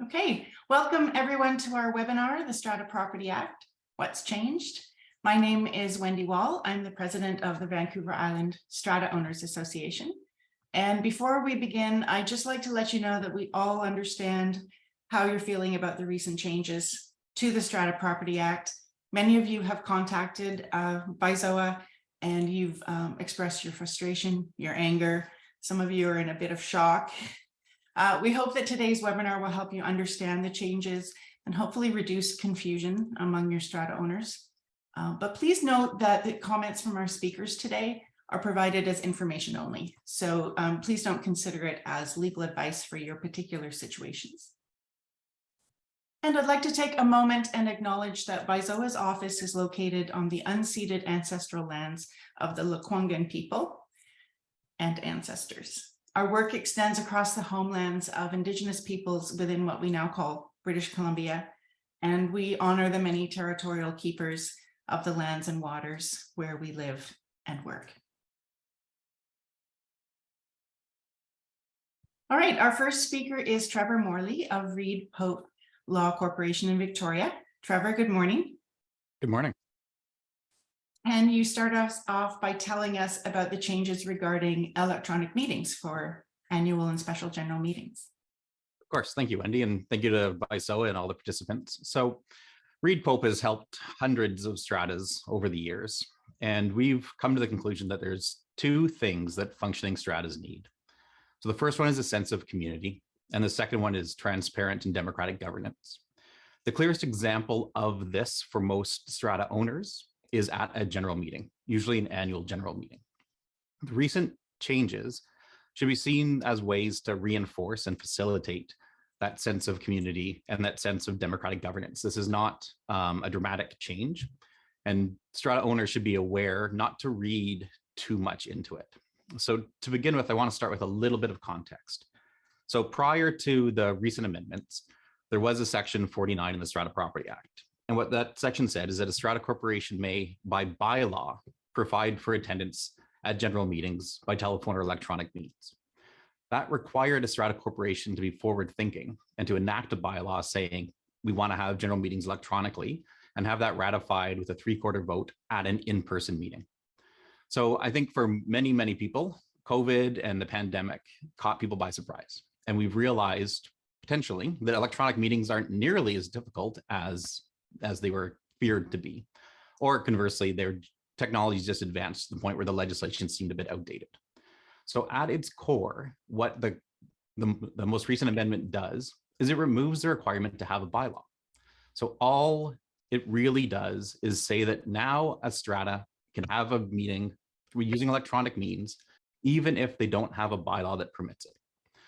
Okay, welcome everyone to our webinar, the Strata Property Act, What's Changed? My name is Wendy Wall. I'm the president of the Vancouver Island Strata Owners Association. And before we begin, I'd just like to let you know that we all understand how you're feeling about the recent changes to the Strata Property Act. Many of you have contacted VISOA and you've expressed your frustration, your anger. Some of you are in a bit of shock. We hope that today's webinar will help you understand the changes and hopefully reduce confusion among your strata owners. But please note that the comments from our speakers today are provided as information only. So please don't consider it as legal advice for your particular situations. And I'd like to take a moment and acknowledge that VISOA's office is located on the unceded ancestral lands of the Lekwungen people and ancestors. Our work extends across the homelands of Indigenous peoples within what we now call British Columbia, and we honor the many territorial keepers of the lands and waters where we live and work. All right, our first speaker is Trevor Morley of Reed Pope Law Corporation in Victoria. Trevor, good morning. Good morning. And you start us off by telling us about the changes regarding electronic meetings for annual and special general meetings. Of course, thank you, Wendy, and thank you to VISOA and all the participants. So Reed Pope has helped hundreds of stratas over the years, and we've come to the conclusion that there's two things that functioning stratas need. So the first one is a sense of community, and the second one is transparent and democratic governance. The clearest example of this for most strata owners is at a general meeting, usually an annual general meeting. The recent changes should be seen as ways to reinforce and facilitate that sense of community and that sense of democratic governance. This is not a dramatic change, and strata owners should be aware not to read too much into it. So to begin with, I want to start with a little bit of context. So prior to the recent amendments, there was a section 49 in the Strata Property Act. And what that section said is that a strata corporation may, by bylaw, provide for attendance at general meetings by telephone or electronic means. That required a strata corporation to be forward-thinking and to enact a bylaw saying, we want to have general meetings electronically and have that ratified with a 3/4 vote at an in-person meeting. So I think for many, many people, COVID and the pandemic caught people by surprise. And we've realized potentially that electronic meetings aren't nearly as difficult as they were feared to be, or conversely, their technology just advanced to the point where the legislation seemed a bit outdated. So at its core, what the most recent amendment does is it removes the requirement to have a bylaw. So all it really does is say that now a strata can have a meeting using electronic means, even if they don't have a bylaw that permits it.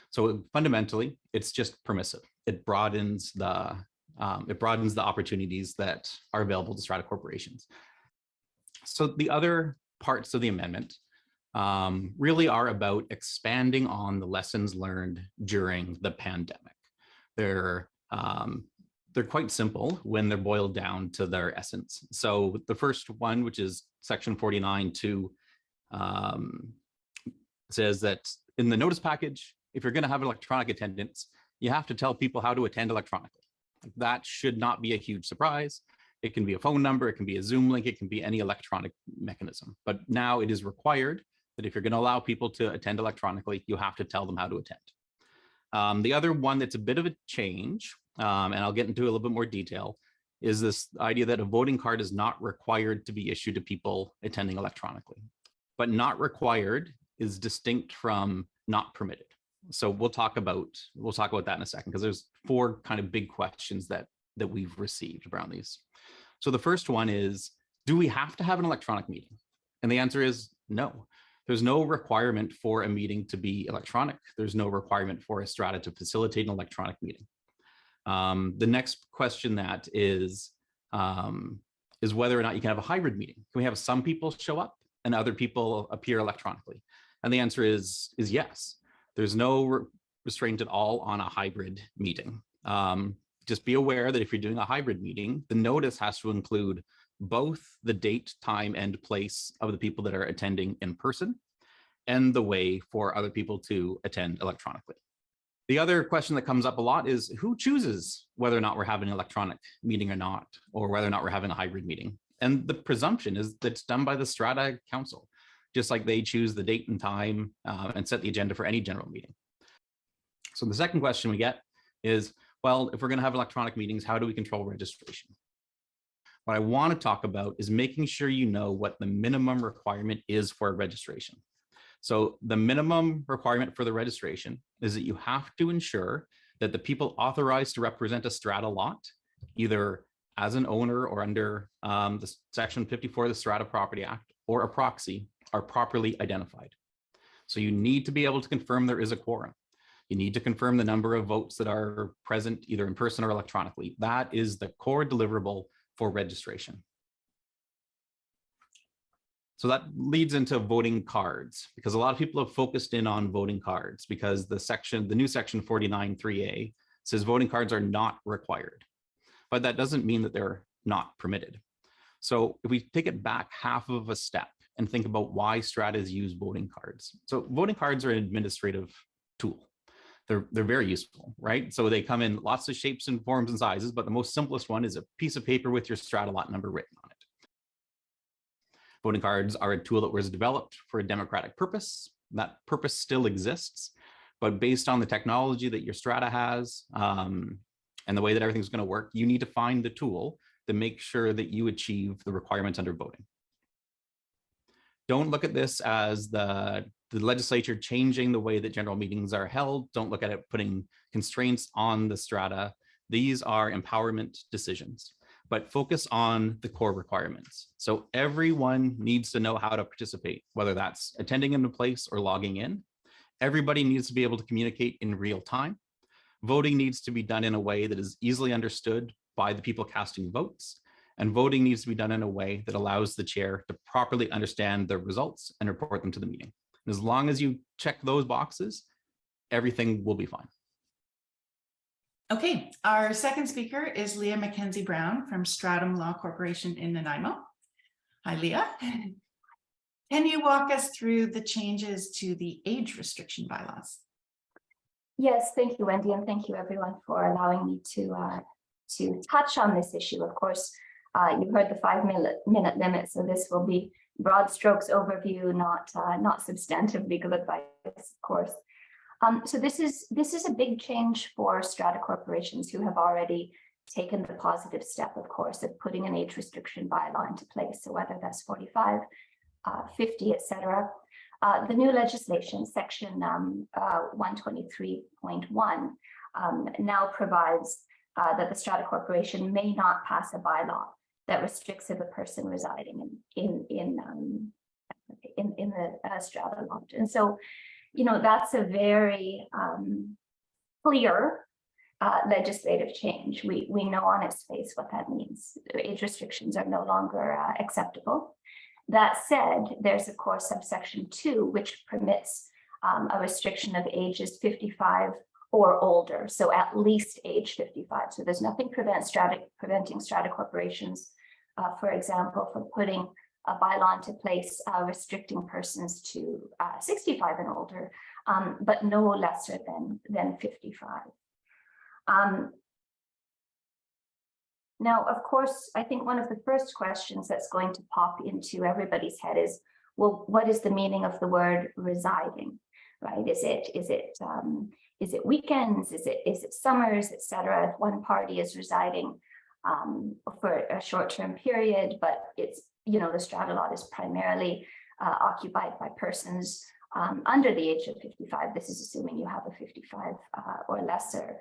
So fundamentally, it's just permissive. It broadens the opportunities that are available to strata corporations. So the other parts of the amendment really are about expanding on the lessons learned during the pandemic. They're quite simple when they're boiled down to their essence. So the first one, which is section 49(2), says that in the notice package, if you're going to have electronic attendance, you have to tell people how to attend electronically. That should not be a huge surprise. It can be a phone number, it can be a Zoom link, it can be any electronic mechanism. But now it is required that if you're going to allow people to attend electronically, you have to tell them how to attend. The other one that's a bit of a change, and I'll get into a little bit more detail, is this idea that a voting card is not required to be issued to people attending electronically. But not required is distinct from not permitted. So we'll talk about that in a second, because there's four kind of big questions that we've received around these. So the first one is, do we have to have an electronic meeting? And the answer is no. There's no requirement for a meeting to be electronic. There's no requirement for a strata to facilitate an electronic meeting. The next question that is whether or not you can have a hybrid meeting. Can we have some people show up and other people appear electronically? And the answer is yes. There's no restraint at all on a hybrid meeting. Just be aware that if you're doing a hybrid meeting, the notice has to include both the date, time, and place of the people that are attending in person and the way for other people to attend electronically. The other question that comes up a lot is who chooses whether or not we're having an electronic meeting or not, or whether or not we're having a hybrid meeting. And the presumption is that it's done by the Strata Council, just like they choose the date and time and set the agenda for any general meeting. So the second question we get is, well, if we're going to have electronic meetings, how do we control registration? What I want to talk about is making sure you know what the minimum requirement is for registration. So the minimum requirement for the registration is that you have to ensure that the people authorized to represent a strata lot, either as an owner or under the Section 54 of the Strata Property Act or a proxy, are properly identified. So you need to be able to confirm there is a quorum. You need to confirm the number of votes that are present either in person or electronically. That is the core deliverable for registration. So that leads into voting cards, because a lot of people have focused in on voting cards because the new section 49.3a says voting cards are not required, but that doesn't mean that they're not permitted. So if we take it back half of a step and think about why stratas use voting cards. So voting cards are an administrative tool. They're very useful, right? So they come in lots of shapes and forms and sizes, but the most simplest one is a piece of paper with your strata lot number written on it. Voting cards are a tool that was developed for a democratic purpose. That purpose still exists, but based on the technology that your strata has and the way that everything's going to work, you need to find the tool to make sure that you achieve the requirements under voting. Don't look at this as the legislature changing the way that general meetings are held. Don't look at it putting constraints on the strata. These are empowerment decisions, but focus on the core requirements. So everyone needs to know how to participate, whether that's attending in a place or logging in. Everybody needs to be able to communicate in real time. Voting needs to be done in a way that is easily understood by the people casting votes. And voting needs to be done in a way that allows the chair to properly understand the results and report them to the meeting. And as long as you check those boxes, everything will be fine. Okay, our second speaker is Leah McKenzie-Brown from Stratum Law Corporation in Nanaimo. Hi, Leah. Can you walk us through the changes to the age restriction bylaws? Yes, thank you, Wendy, and thank you everyone for allowing me to touch on this issue. Of course, you heard the 5-minute limit, so this will be broad strokes overview, not substantive legal advice, of course. So this is a big change for strata corporations who have already taken the positive step, of course, of putting an age restriction bylaw into place. So whether that's 45, 50, etc. The new legislation, section 123.1, now provides that the strata corporation may not pass a bylaw that restricts a person residing in the strata lot. And so, you know, that's a very clear legislative change. We know on its face what that means. Age restrictions are no longer acceptable. That said, there's of course subsection 2, which permits a restriction of ages 55 or older, so at least age 55. So there's nothing preventing strata corporations, for example, from putting a bylaw into place restricting persons to 65 and older, but no lesser than 55. Now, of course, I think one of the first questions that's going to pop into everybody's head is, well, what is the meaning of the word residing, right? Is it weekends? Is it summers, etc.? If one party is residing for a short-term period, but it's, you know, the strata lot is primarily occupied by persons under the age of 55. This is assuming you have a 55 or lesser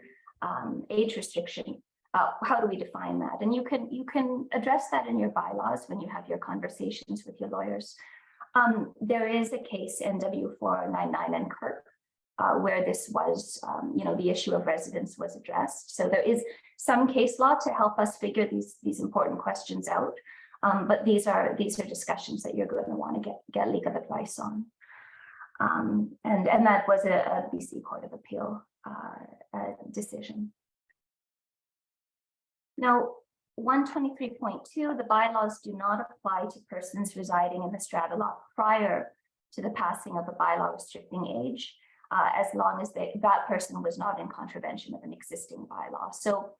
age restriction. How do we define that? And you can address that in your bylaws when you have your conversations with your lawyers. There is a case, NW 499 and Kirk, where this was, you know, the issue of residence was addressed. So there is some case law to help us figure these important questions out. But these are discussions that you're going to want to get legal advice on. And that was a BC Court of Appeal decision. Now, 123.2, the bylaws do not apply to persons residing in the strata lot prior to the passing of a bylaw restricting age. as long as that person was not in contravention of an existing bylaw. So,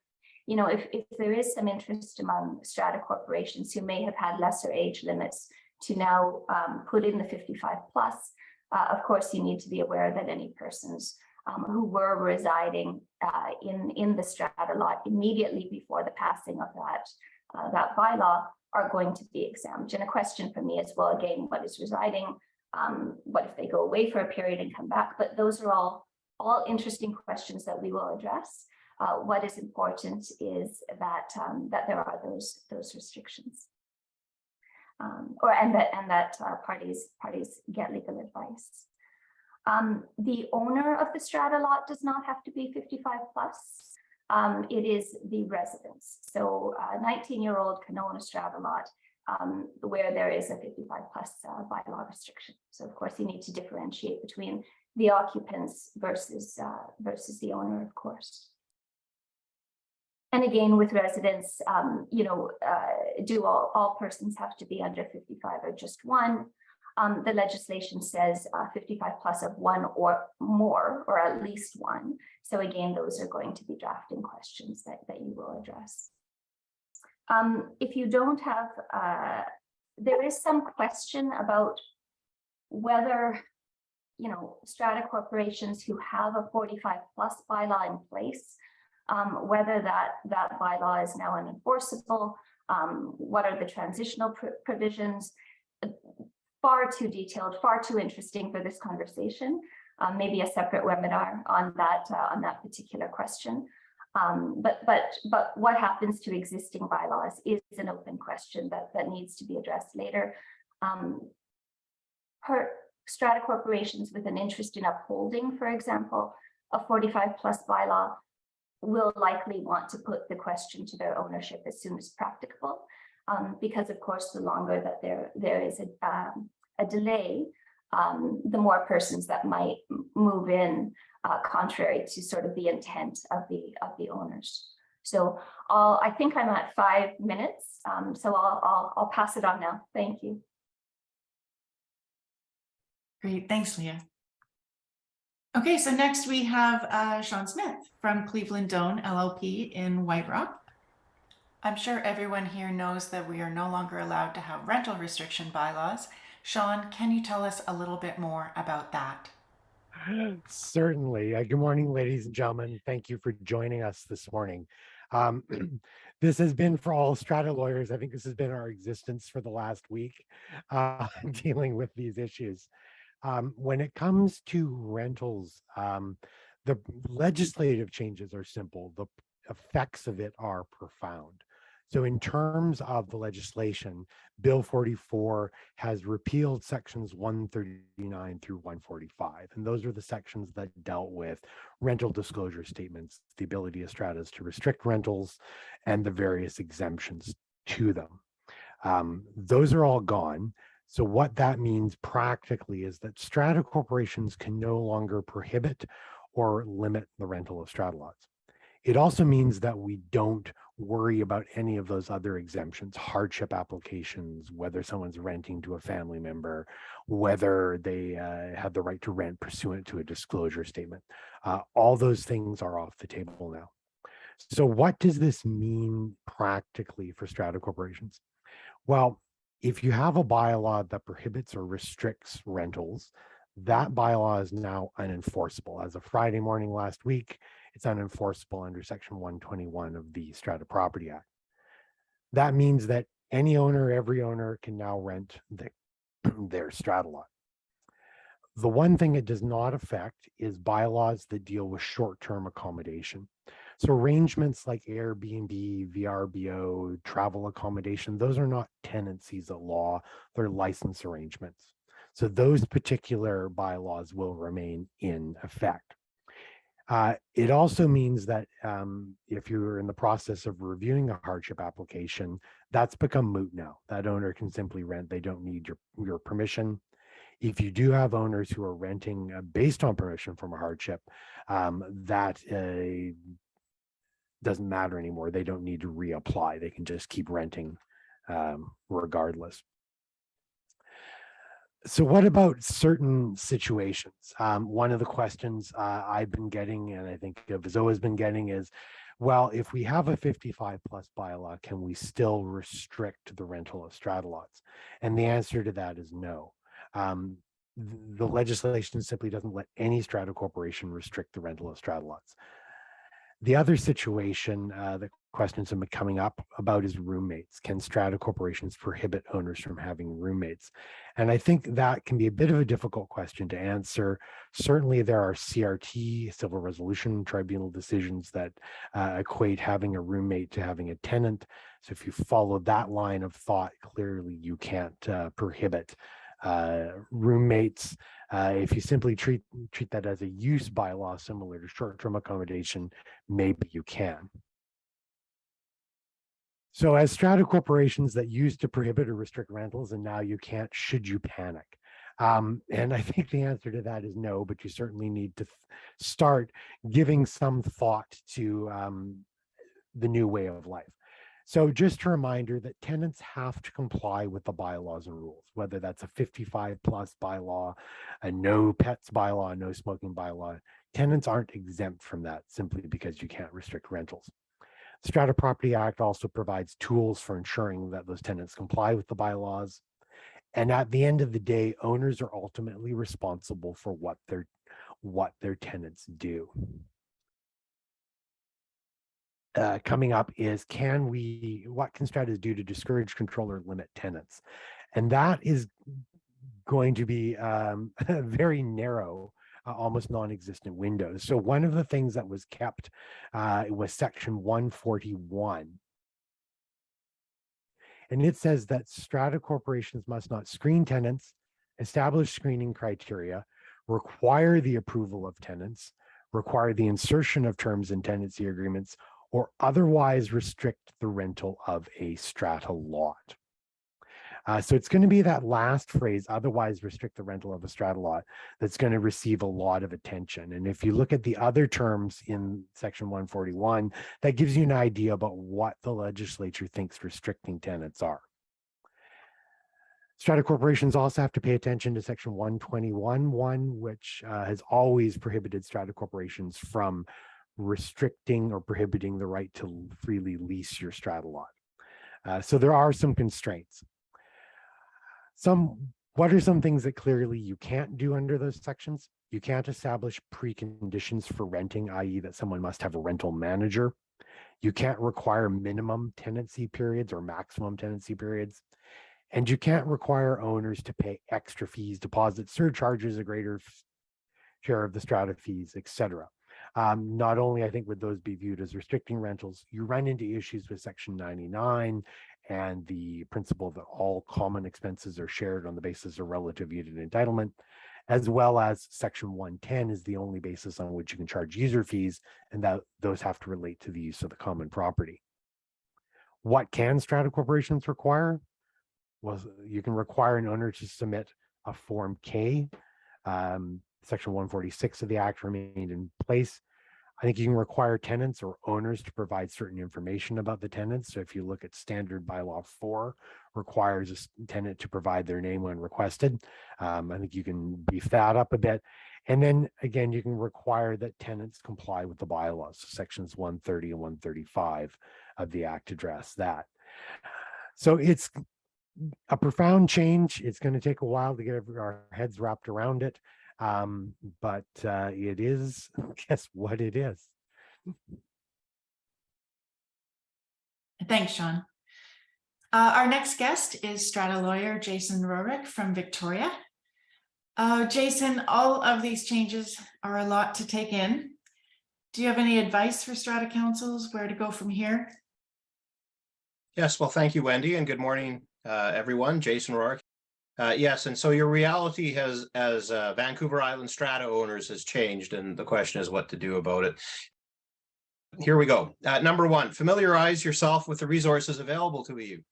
you know, if there is some interest among strata corporations who may have had lesser age limits to now put in the 55 plus, of course, you need to be aware that any persons who were residing in the strata lot immediately before the passing of that bylaw are going to be exempt. And a question for me is, well, again, what is residing? What if they go away for a period and come back? But those are all interesting questions that we will address. What is important is that that there are those restrictions, and that parties get legal advice. The owner of the strata lot does not have to be 55 plus. It is the residence. So a 19-year-old can own a strata lot where there is a 55 plus bylaw restriction. So of course you need to differentiate between the occupants versus the owner, of course. And again, with residents, you know, do all persons have to be under 55 or just one? The legislation says 55 plus of one or more, or at least one. So again, those are going to be drafting questions that you will address. If you don't have, there is some question about whether, you know, strata corporations who have a 45 plus bylaw in place, whether that bylaw is now unenforceable, what are the transitional provisions. Far too detailed, far too interesting for this conversation. Maybe a separate webinar on that particular question. But what happens to existing bylaws is an open question that needs to be addressed later. Strata corporations with an interest in upholding, for example, a 45 plus bylaw will likely want to put the question to their ownership as soon as practicable. Because of course, the longer that there is a delay, the more persons that might move in contrary to sort of the intent of the owners. So I think I'm at 5 minutes, so I'll pass it on now. Thank you. Great, thanks, Leah. Okay, so next we have Shawn Smith from Cleveland Doan LLP in White Rock. I'm sure everyone here knows that we are no longer allowed to have rental restriction bylaws. Shawn, can you tell us a little bit more about that? Certainly. Good morning, ladies and gentlemen. Thank you for joining us this morning. This has been, for all strata lawyers, I think this has been our existence for the last week, dealing with these issues. When it comes to rentals, the legislative changes are simple. The effects of it are profound. So in terms of the legislation, Bill 44 has repealed sections 139 through 145. And those are the sections that dealt with rental disclosure statements, the ability of stratas to restrict rentals, and the various exemptions to them. Those are all gone. So what that means practically is that strata corporations can no longer prohibit or limit the rental of strata lots. It also means that we don't worry about any of those other exemptions, hardship applications, whether someone's renting to a family member, whether they have the right to rent pursuant to a disclosure statement. All those things are off the table now. So what does this mean practically for strata corporations? Well, if you have a bylaw that prohibits or restricts rentals, that bylaw is now unenforceable. As of Friday morning last week, it's unenforceable under Section 121 of the Strata Property Act. That means that any owner, every owner can now rent their strata lot. The one thing it does not affect is bylaws that deal with short-term accommodation. So arrangements like Airbnb, VRBO, travel accommodation, those are not tenancies at law, they're license arrangements. So those particular bylaws will remain in effect. It also means that if you're in the process of reviewing a hardship application, that's become moot now. That owner can simply rent, they don't need your permission. If you do have owners who are renting based on permission from a hardship, that doesn't matter anymore. They don't need to reapply. They can just keep renting regardless. So what about certain situations? One of the questions I've been getting, and I think VISOA has been getting, is, well, if we have a 55 plus bylaw, can we still restrict the rental of strata lots? And the answer to that is no. The legislation simply doesn't let any strata corporation restrict the rental of strata lots. The other situation that questions have been coming up about is roommates. Can strata corporations prohibit owners from having roommates? And I think that can be a bit of a difficult question to answer. Certainly there are CRT, Civil Resolution Tribunal decisions that equate having a roommate to having a tenant. So if you follow that line of thought, clearly you can't prohibit roommates. If you simply treat that as a use bylaw similar to short-term accommodation, maybe you can. So as strata corporations that used to prohibit or restrict rentals and now you can't, should you panic? And I think the answer to that is no, but you certainly need to start giving some thought to the new way of life. So just a reminder that tenants have to comply with the bylaws and rules, whether that's a 55 plus bylaw, a no pets bylaw, a no smoking bylaw. Tenants aren't exempt from that simply because you can't restrict rentals. The Strata Property Act also provides tools for ensuring that those tenants comply with the bylaws. And at the end of the day, owners are ultimately responsible for what their tenants do. Coming up is, what can stratas do to discourage, control, or limit tenants? And that is going to be very narrow, almost non-existent windows. So one of the things that was kept was section 141. And it says that strata corporations must not screen tenants, establish screening criteria, require the approval of tenants, require the insertion of terms in tenancy agreements, or otherwise restrict the rental of a strata lot. So it's going to be that last phrase, otherwise restrict the rental of a strata lot, that's going to receive a lot of attention. And if you look at the other terms in section 141, that gives you an idea about what the legislature thinks restricting tenants are. Strata corporations also have to pay attention to section 121.1, which has always prohibited strata corporations from restricting or prohibiting the right to freely lease your strata lot. So there are some constraints. What are some things that clearly you can't do under those sections? You can't establish preconditions for renting, i.e. that someone must have a rental manager. You can't require minimum tenancy periods or maximum tenancy periods. And you can't require owners to pay extra fees, deposit surcharges, a greater share of the strata fees, etc. Not only, I think, would those be viewed as restricting rentals, you run into issues with section 99 and the principle that all common expenses are shared on the basis of relative unit entitlement, as well as section 110 is the only basis on which you can charge user fees, and that those have to relate to the use of the common property. What can strata corporations require? Well, you can require an owner to submit a Form K. Section 146 of the Act remained in place. I think you can require tenants or owners to provide certain information about the tenants. So if you look at standard bylaw 4, requires a tenant to provide their name when requested. I think you can beef that up a bit. And then again, you can require that tenants comply with the bylaws. So sections 130 and 135 of the Act address that. So it's a profound change. It's going to take a while to get our heads wrapped around it. But it is, guess what it is. Thanks, Shawn. Our next guest is strata lawyer Jason Rohrick from Victoria. Jason, all of these changes are a lot to take in. Do you have any advice for strata councils where to go from here? Yes, well, thank you, Wendy, and good morning, everyone. Jason Rohrick. Yes, and so your reality has, as Vancouver Island strata owners, has changed, and the question is what to do about it. Here we go. Number one, familiarize yourself with the resources available to you.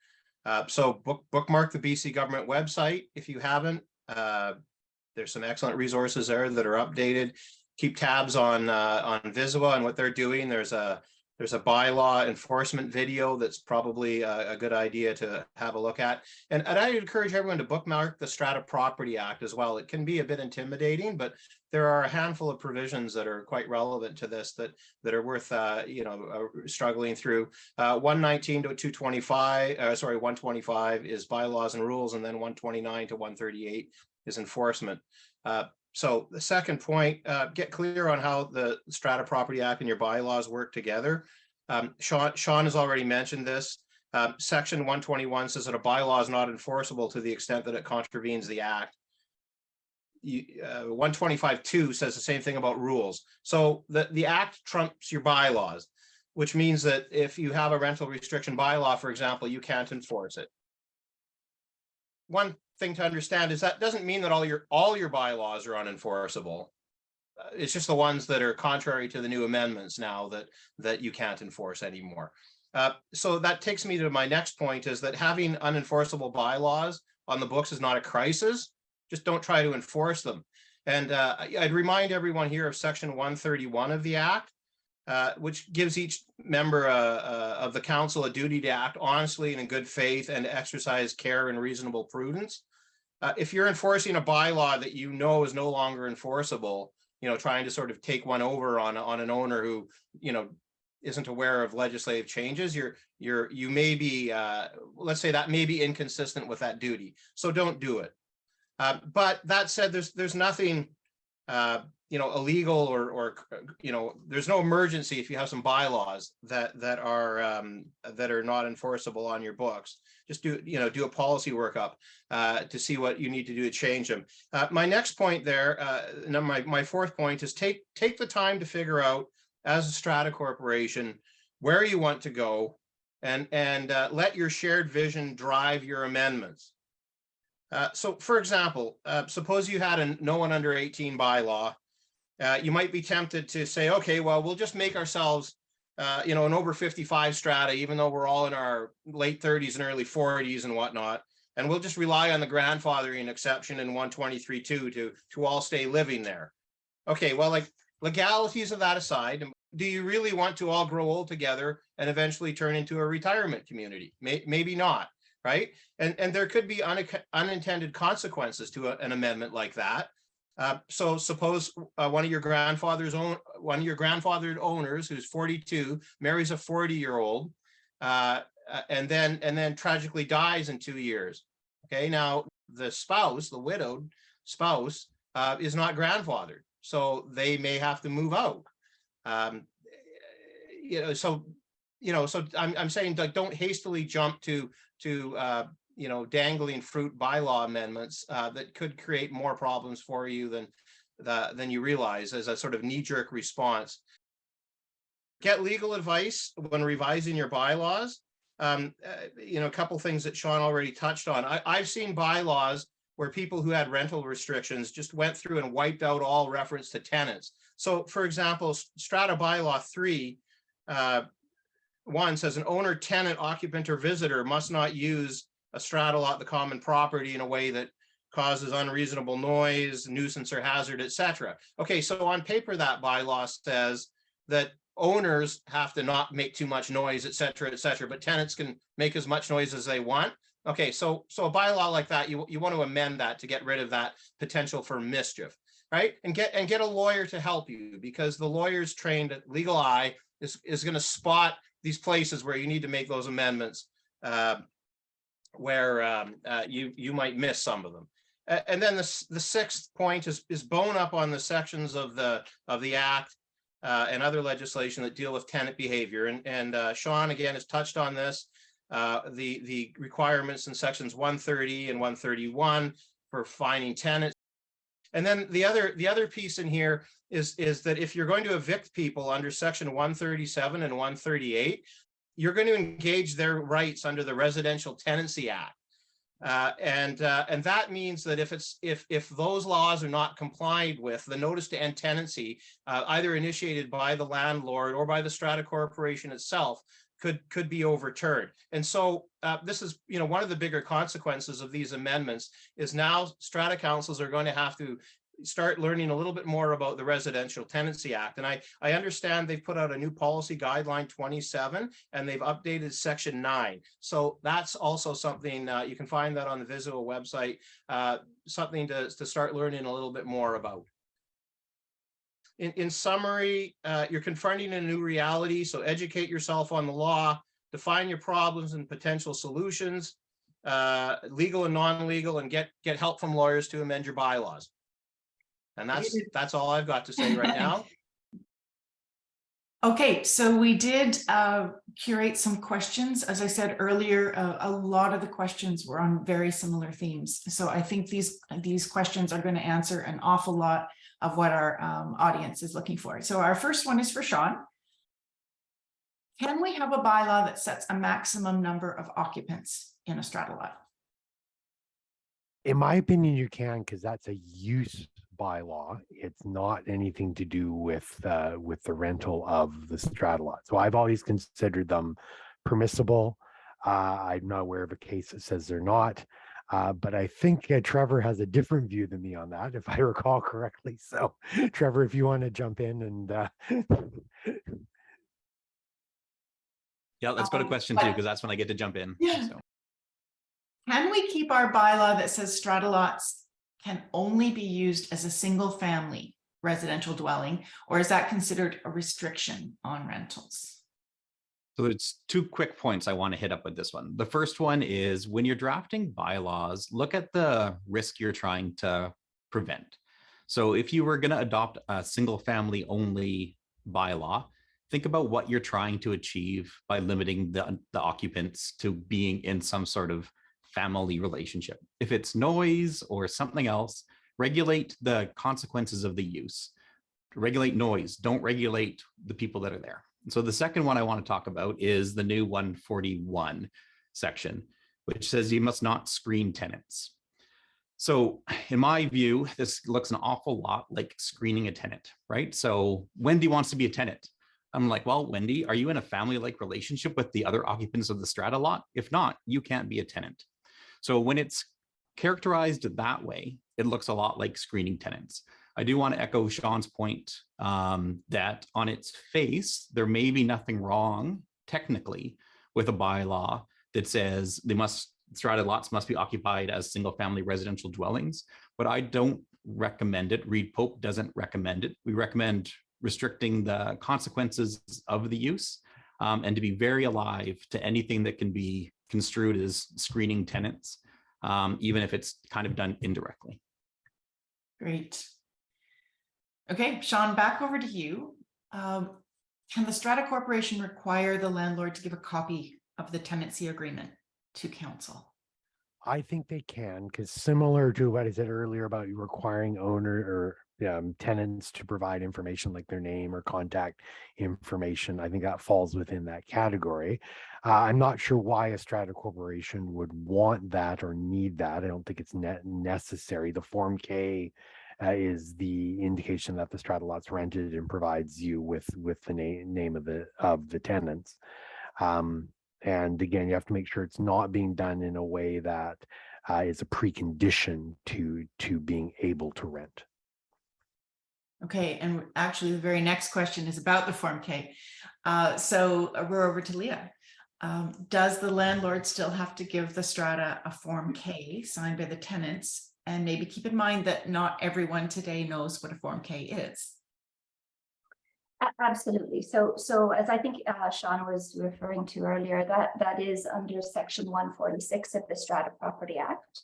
So bookmark the BC government website if you haven't. There's some excellent resources there that are updated. Keep tabs on VISOA and what they're doing. There's a There's a bylaw enforcement video that's probably a good idea to have a look at. And I encourage everyone to bookmark the Strata Property Act as well. It can be a bit intimidating, but there are a handful of provisions that are quite relevant to this that are worth struggling through. 119 to 225, 125 is bylaws and rules, and then 129 to 138 is enforcement. So the second point, get clear on how the Strata Property Act and your bylaws work together. Shawn has already mentioned this. Section 121 says that a bylaw is not enforceable to the extent that it contravenes the act. 125.2 says the same thing about rules. So the act trumps your bylaws, which means that if you have a rental restriction bylaw, for example, you can't enforce it. One thing to understand is that doesn't mean that all your bylaws are unenforceable. It's just the ones that are contrary to the new amendments now that you can't enforce anymore. So that takes me to my next point, is that having unenforceable bylaws on the books is not a crisis. Just don't try to enforce them. And I'd remind everyone here of section 131 of the Act, which gives each member of the council a duty to act honestly and in good faith and exercise care and reasonable prudence. If you're enforcing a bylaw that you know is no longer enforceable, trying to sort of take one over on an owner who, isn't aware of legislative changes, you may be, let's say that may be inconsistent with that duty. So don't do it. But that said, there's nothing, illegal or there's no emergency if you have some bylaws that are not enforceable on your books. Just do a policy workup to see what you need to do to change them. My next point there, my fourth point is take the time to figure out, as a strata corporation, where you want to go, and let your shared vision drive your amendments. So, for example, suppose you had a no one under 18 bylaw. You might be tempted to say, okay, well, we'll just make ourselves, an over 55 strata, even though we're all in our late 30s and early 40s and whatnot. And we'll just rely on the grandfathering exception in 123.2 to all stay living there. Okay, well, like, legalities of that aside, do you really want to all grow old together and eventually turn into a retirement community? Maybe not, right? And there could be unintended consequences to an amendment like that. So suppose one of your grandfathered owners who's 42 marries a 40-year-old and then tragically dies in 2 years. Okay, now the spouse, the widowed spouse, is not grandfathered, so they may have to move out. So I'm saying, like, don't hastily jump to dangling fruit bylaw amendments that could create more problems for you than you realize, as a sort of knee-jerk response. Get legal advice when revising your bylaws. A couple things that Shawn already touched on. I've seen bylaws where people who had rental restrictions just went through and wiped out all reference to tenants. So, for example, Strata Bylaw 3, 1 says an owner, tenant, occupant, or visitor must not use a strata lot, the common property, in a way that causes unreasonable noise, nuisance, or hazard, etc. Okay, so on paper, that bylaw says that owners have to not make too much noise, etc., but tenants can make as much noise as they want. Okay, so a bylaw like that, you want to amend that to get rid of that potential for mischief, right? And get a lawyer to help you, because the lawyer's trained at Legal Eye is going to spot these places where you need to make those amendments, where you might miss some of them. And then the sixth point is bone up on the sections of the Act and other legislation that deal with tenant behavior. And Shawn again has touched on this. The requirements in sections 130 and 131 for fining tenants. And then the other piece in here is that if you're going to evict people under section 137 and 138, you're going to engage their rights under the Residential Tenancy Act. And that means that if those laws are not complied with, the notice to end tenancy, either initiated by the landlord or by the Strata Corporation itself, could be overturned. And so this is, one of the bigger consequences of these amendments is now strata councils are going to have to start learning a little bit more about the Residential Tenancy Act. And I understand they've put out a new policy guideline 27, and they've updated section 9. So that's also something you can find that on the VISOA website, something to start learning a little bit more about. In summary, you're confronting a new reality, so educate yourself on the law, define your problems and potential solutions, legal and non-legal, and get help from lawyers to amend your bylaws. And that's all I've got to say right now. Okay, so we did curate some questions. As I said earlier, a lot of the questions were on very similar themes. So I think these questions are going to answer an awful lot of what our audience is looking for. So our first one is for Shawn. Can we have a bylaw that sets a maximum number of occupants in a strata lot? In my opinion, you can, because that's a use bylaw. It's not anything to do with the rental of the strata lot. So I've always considered them permissible. I'm not aware of a case that says they're not. But I think Trevor has a different view than me on that, if I recall correctly. So Trevor, if you want to jump in and Yeah, let's go to question 2, because that's when I get to jump in. Yeah. So. Can we keep our bylaw that says strata lots can only be used as a single family residential dwelling, or is that considered a restriction on rentals? So it's 2 quick points I want to hit up with this one. The first one is when you're drafting bylaws, look at the risk you're trying to prevent. So if you were going to adopt a single family only bylaw, think about what you're trying to achieve by limiting the occupants to being in some sort of family relationship. If it's noise or something else, regulate the consequences of the use. Regulate noise, don't regulate the people that are there. So the second one I want to talk about is the new 141 section, which says you must not screen tenants. So in my view, this looks an awful lot like screening a tenant, right? So Wendy wants to be a tenant. I'm like, well, Wendy, are you in a family-like relationship with the other occupants of the strata lot? If not, you can't be a tenant. So when it's characterized that way, it looks a lot like screening tenants. I do want to echo Shawn's point that on its face, there may be nothing wrong technically with a bylaw that says strata lots must be occupied as single family residential dwellings, but I don't recommend it. Reed Pope doesn't recommend it. We recommend restricting the consequences of the use and to be very alive to anything that can be construed as screening tenants, even if it's kind of done indirectly. Great. Okay, Shawn, back over to you. Can the Strata Corporation require the landlord to give a copy of the tenancy agreement to council? I think they can, because similar to what I said earlier about you requiring owner or tenants to provide information like their name or contact information, I think that falls within that category. I'm not sure why a strata corporation would want that or need that. I don't think it's necessary. The Form K is the indication that the strata lot's rented and provides you with the name of the tenants. And again, you have to make sure it's not being done in a way that is a precondition to being able to rent. Okay, and actually the very next question is about the Form K. So we're over to Leah. Does the landlord still have to give the strata a Form K signed by the tenants? And maybe keep in mind that not everyone today knows what a Form K is. Absolutely. So as I think Shawn was referring to earlier, that is under Section 146 of the Strata Property Act,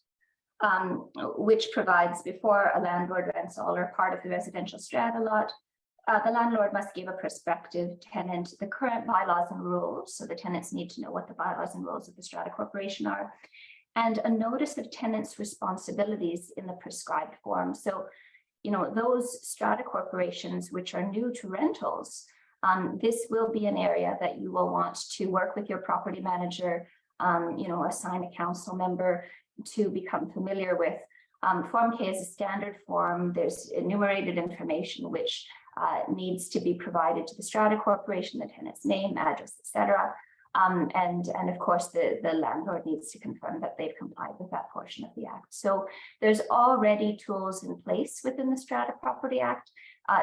which provides before a landlord rents all or part of the residential strata lot, the landlord must give a prospective tenant the current bylaws and rules. So the tenants need to know what the bylaws and rules of the Strata Corporation are, and a notice of tenants' responsibilities in the prescribed form. So, you know, those strata corporations which are new to rentals, this will be an area that you will want to work with your property manager, you know, assign a council member to become familiar with. Form K is a standard form. There's enumerated information which needs to be provided to the strata corporation, the tenant's name, address, etc. And of course, the landlord needs to confirm that they've complied with that portion of the act. So there's already tools in place within the Strata Property Act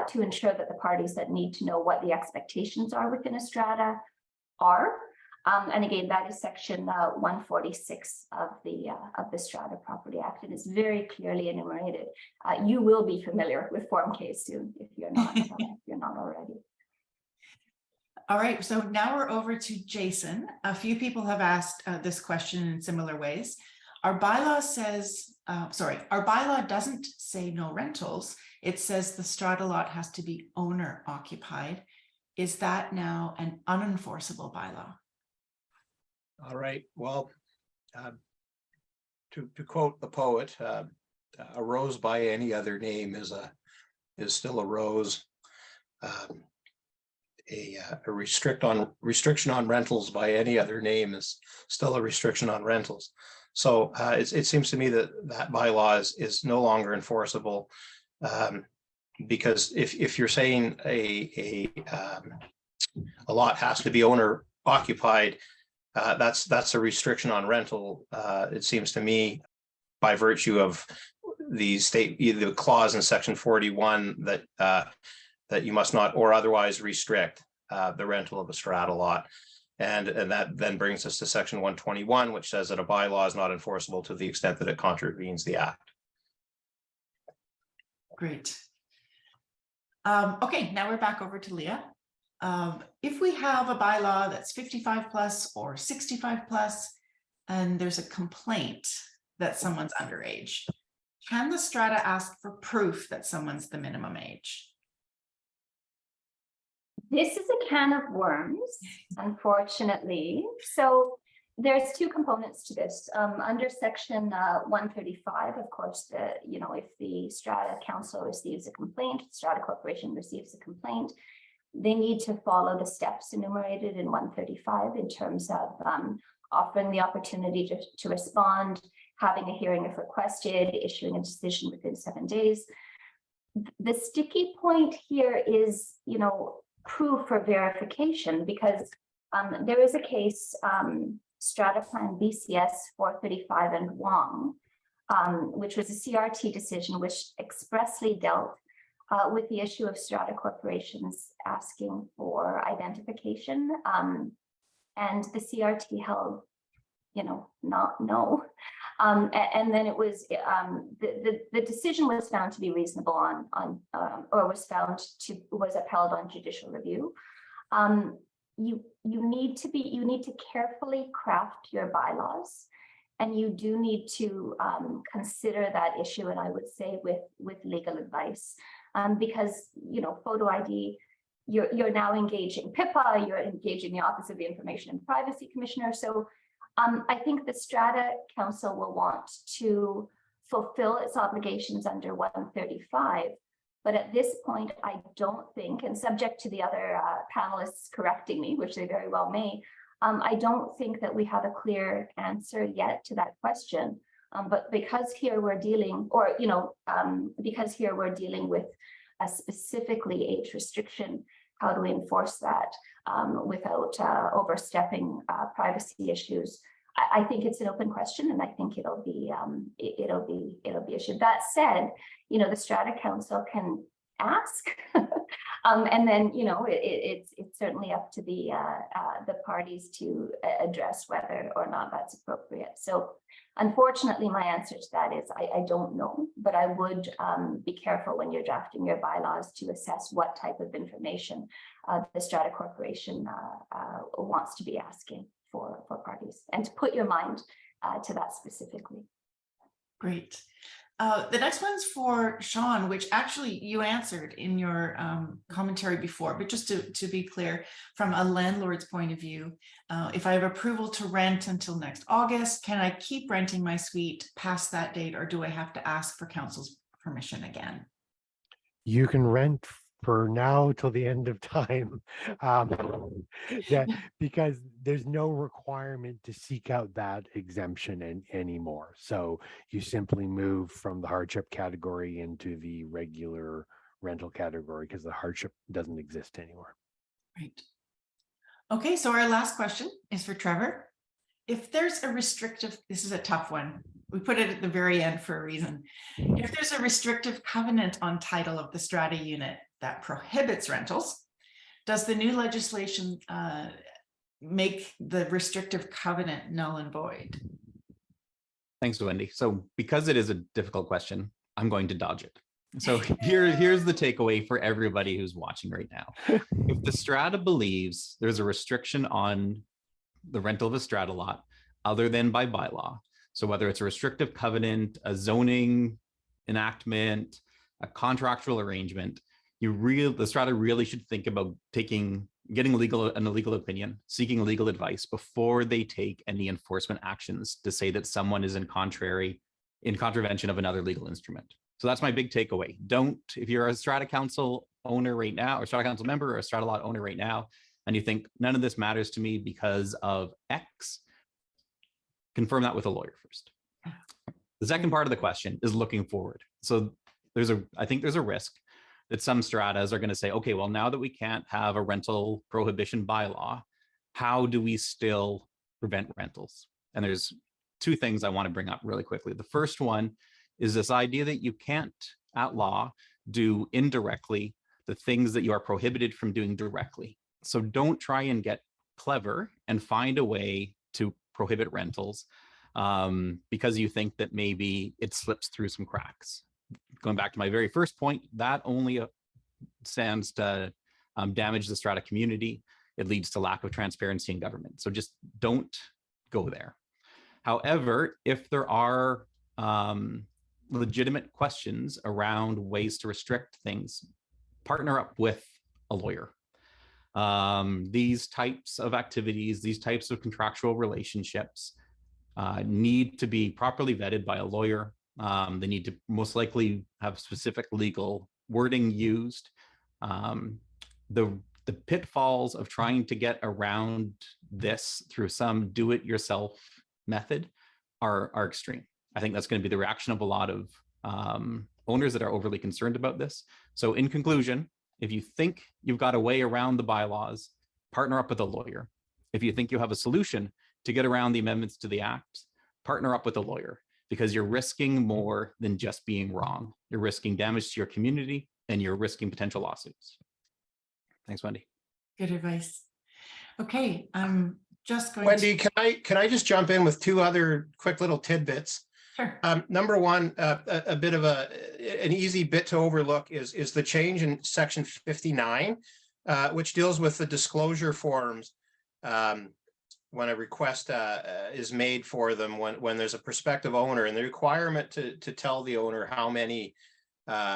to ensure that the parties that need to know what the expectations are within a strata are. And again, that is section 146 of the Strata Property Act, and it's very clearly enumerated. You will be familiar with Form K soon if you're not already. All right, so now we're over to Jason. A few people have asked this question in similar ways. Our bylaw says, our bylaw doesn't say no rentals. It says the strata lot has to be owner occupied. Is that now an unenforceable bylaw? All right, well, to quote the poet, a rose by any other name is still a rose. A restriction on rentals by any other name is still a restriction on rentals. So it seems to me that bylaw is no longer enforceable, because if you're saying a lot has to be owner occupied, that's a restriction on rental. It seems to me, by virtue of the clause in section 41 that you must not or otherwise restrict the rental of a strata lot. And that then brings us to section 121, which says that a bylaw is not enforceable to the extent that it contravenes the act. Great. Okay, now we're back over to Leah. If we have a bylaw that's 55 plus or 65 plus, and there's a complaint that someone's underage, can the strata ask for proof that someone's the minimum age? This is a can of worms, unfortunately. So there's two components to this. Under section 135, of course, if the Strata Council receives a complaint, Strata Corporation receives a complaint, they need to follow the steps enumerated in 135 in terms of offering the opportunity to respond, having a hearing if requested, issuing a decision within 7 days. The sticky point here is, proof for verification, because there is a case, Strata Plan BCS 435 and Wong, which was a CRT decision which expressly dealt with the issue of strata corporations asking for identification, and the CRT held, not no. And then it was the decision was found to be reasonable or was upheld on judicial review. You need to carefully craft your bylaws, and you do need to consider that issue, and I would say with legal advice, because photo ID, you're now engaging PIPA, you're engaging the Office of the Information and Privacy Commissioner. So I think the Strata Council will want to fulfill its obligations under 135. But at this point, I don't think, and subject to the other panelists correcting me, which they very well may, I don't think that we have a clear answer yet to that question. But because here we're dealing, because here we're dealing with a specifically age restriction, how do we enforce that without overstepping privacy issues? I think it's an open question, and I think it'll be issued. That said, the Strata Council can ask, and then it's certainly up to the parties to address whether or not that's appropriate. So, unfortunately, my answer to that is I don't know, but I would be careful when you're drafting your bylaws to assess what type of information the Strata Corporation wants to be asking for parties, and to put your mind to that specifically. Great. The next one's for Shawn, which actually you answered in your commentary before, but just to be clear, from a landlord's point of view, if I have approval to rent until next August, can I keep renting my suite past that date, or do I have to ask for council's permission again? You can rent for now till the end of time, because there's no requirement to seek out that exemption anymore. So you simply move from the hardship category into the regular rental category because the hardship doesn't exist anymore. Right. Okay, so our last question is for Trevor. If there's a restrictive, this is a tough one. We put it at the very end for a reason. If there's a restrictive covenant on title of the strata unit that prohibits rentals, does the new legislation make the restrictive covenant null and void? Thanks, Wendy. So because it is a difficult question, I'm going to dodge it. So here's the takeaway for everybody who's watching right now. If the strata believes there's a restriction on the rental of a strata lot other than by bylaw, so whether it's a restrictive covenant, a zoning enactment, a contractual arrangement, the strata really should think about getting an illegal opinion, seeking legal advice before they take any enforcement actions to say that someone is in contravention of another legal instrument. So that's my big takeaway. If you're a strata council owner right now, or strata council member, or a strata lot owner right now, and you think none of this matters to me because of X, confirm that with a lawyer first. The second part of the question is looking forward. So I think there's a risk that some stratas are going to say, okay, well, now that we can't have a rental prohibition bylaw, how do we still prevent rentals? And there's two things I want to bring up really quickly. The first one is this idea that you can't, at law, do indirectly the things that you are prohibited from doing directly. So don't try and get clever and find a way to prohibit rentals because you think that maybe it slips through some cracks. Going back to my very first point, that only stands to damage the strata community. It leads to lack of transparency in government. So just don't go there. However, if there are legitimate questions around ways to restrict things, partner up with a lawyer. These types of activities, these types of contractual relationships need to be properly vetted by a lawyer. They need to most likely have specific legal wording used. The pitfalls of trying to get around this through some do-it-yourself method are extreme. I think that's going to be the reaction of a lot of owners that are overly concerned about this. So in conclusion, if you think you've got a way around the bylaws, partner up with a lawyer. If you think you have a solution to get around the amendments to the act, partner up with a lawyer, because you're risking more than just being wrong. You're risking damage to your community and you're risking potential lawsuits. Thanks, Wendy. Good advice. Okay, I'm just going Wendy, can I just jump in with two other quick little tidbits? Sure. Number one, a bit of an easy bit to overlook is the change in section 59, which deals with the disclosure forms when a request is made for them when there's a prospective owner, and the requirement to tell the owner how many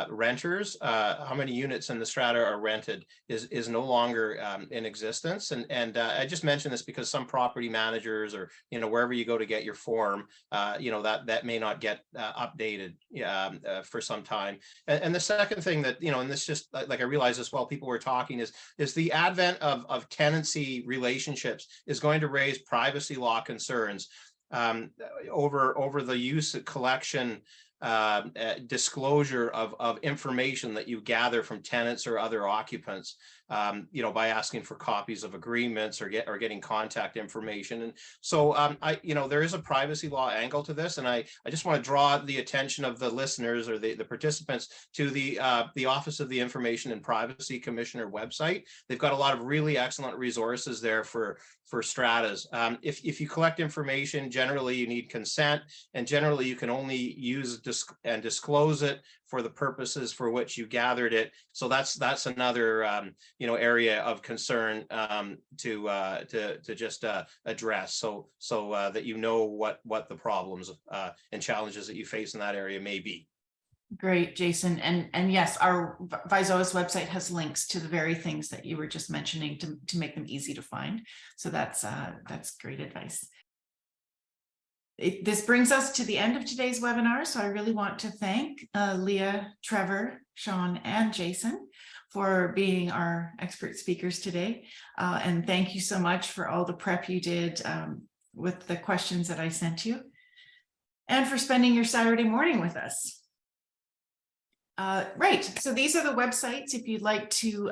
renters, how many units in the strata are rented is no longer in existence. And I just mentioned this because some property managers, or wherever you go to get your form, that may not get updated for some time. And the second thing that and this just like I realized this while people were talking is the advent of tenancy relationships is going to raise privacy law concerns over the use of collection, disclosure of information that you gather from tenants or other occupants, by asking for copies of agreements or getting contact information. And so there is a privacy law angle to this, and I just want to draw the attention of the listeners or the participants to the Office of the Information and Privacy Commissioner website. They've got a lot of really excellent resources there for stratas. If you collect information, generally you need consent, and generally you can only use and disclose it for the purposes for which you gathered it. So that's another area of concern to just address, so that what the problems and challenges that you face in that area may be. Great, Jason. And yes, our VISOA's website has links to the very things that you were just mentioning to make them easy to find. So that's great advice. This brings us to the end of today's webinar. So I really want to thank Leah, Trevor, Shawn, and Jason for being our expert speakers today. And thank you so much for all the prep you did with the questions that I sent you, and for spending your Saturday morning with us. Right, so these are the websites if you'd like to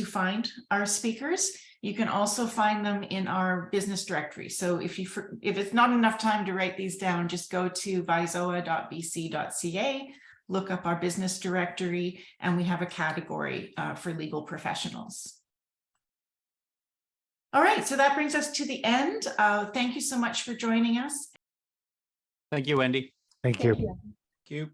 find our speakers. You can also find them in our business directory. So if it's not enough time to write these down, just go to visoa.bc.ca, look up our business directory, and we have a category for legal professionals. All right, so that brings us to the end. Thank you so much for joining us. Thank you, Wendy. Thank you. Thank you.